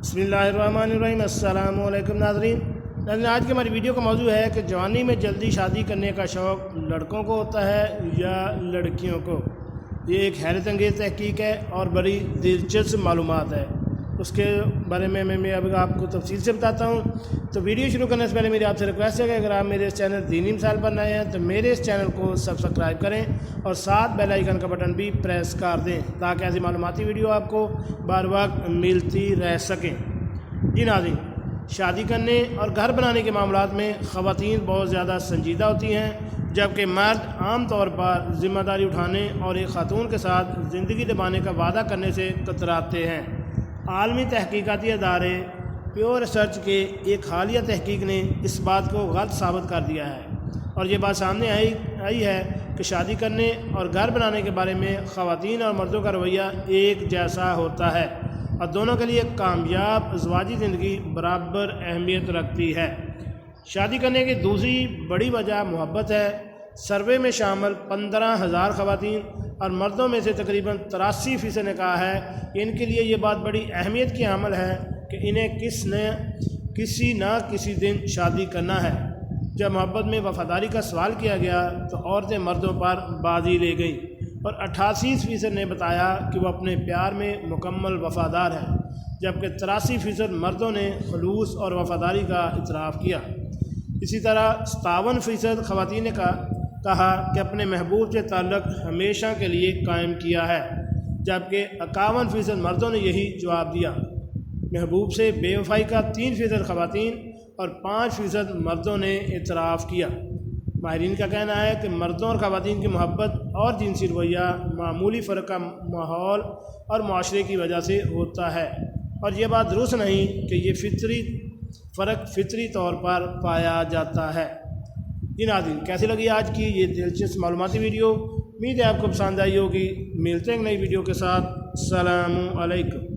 بسم اللہ الرحمن الرحیم۔ السلام علیکم ناظرین۔ آج کی ہماری ویڈیو کا موضوع ہے کہ جوانی میں جلدی شادی کرنے کا شوق لڑکوں کو ہوتا ہے یا لڑکیوں کو۔ یہ ایک حیرت انگیز تحقیق ہے اور بڑی دلچسپ معلومات ہے، اس کے بارے میں اب آپ کو تفصیل سے بتاتا ہوں۔ تو ویڈیو شروع کرنے سے پہلے میری آپ سے ریکویسٹ ہے کہ اگر آپ میرے اس چینل دینی مثال پر نئے ہیں تو میرے اس چینل کو سبسکرائب کریں اور ساتھ بیل آئیکن کا بٹن بھی پریس کر دیں تاکہ ایسی معلوماتی ویڈیو آپ کو بار وقت ملتی رہ سکیں۔ جی ناظرین، شادی کرنے اور گھر بنانے کے معاملات میں خواتین بہت زیادہ سنجیدہ ہوتی ہیں، جبکہ مرد عام طور پر ذمہ داری اٹھانے اور ایک خاتون کے ساتھ زندگی نبھانے کا وعدہ کرنے سے کتراتے ہیں۔ عالمی تحقیقاتی ادارے پیو ریسرچ کے ایک حالیہ تحقیق نے اس بات کو غلط ثابت کر دیا ہے، اور یہ بات سامنے آئی ہے کہ شادی کرنے اور گھر بنانے کے بارے میں خواتین اور مردوں کا رویہ ایک جیسا ہوتا ہے اور دونوں کے لیے کامیاب ازدواجی زندگی برابر اہمیت رکھتی ہے۔ شادی کرنے کی دوسری بڑی وجہ محبت ہے۔ سروے میں شامل 15,000 خواتین اور مردوں میں سے تقریباً 83% نے کہا ہے کہ ان کے لیے یہ بات بڑی اہمیت کی حامل ہے کہ انہیں کسی نہ کسی دن شادی کرنا ہے۔ جب محبت میں وفاداری کا سوال کیا گیا تو عورتیں مردوں پر بازی لے گئیں اور 88% نے بتایا کہ وہ اپنے پیار میں مکمل وفادار ہیں، جبکہ 83% مردوں نے خلوص اور وفاداری کا اعتراف کیا۔ اسی طرح 57% خواتین نے کہا کہ اپنے محبوب سے تعلق ہمیشہ کے لیے قائم کیا ہے، جبکہ 51% مردوں نے یہی جواب دیا۔ محبوب سے بے وفائی کا 3% خواتین اور 5% مردوں نے اعتراف کیا۔ ماہرین کا کہنا ہے کہ مردوں اور خواتین کی محبت اور جنسی رویہ معمولی فرق کا ماحول اور معاشرے کی وجہ سے ہوتا ہے، اور یہ بات درست نہیں کہ یہ فرق فطری طور پر پایا جاتا ہے۔ جی ناظرین، کیسی لگی آج کی یہ دلچسپ معلوماتی ویڈیو؟ امید ہے آپ کو پسند آئی ہوگی۔ ملتے ہیں ایک نئی ویڈیو کے ساتھ۔ السلام علیکم۔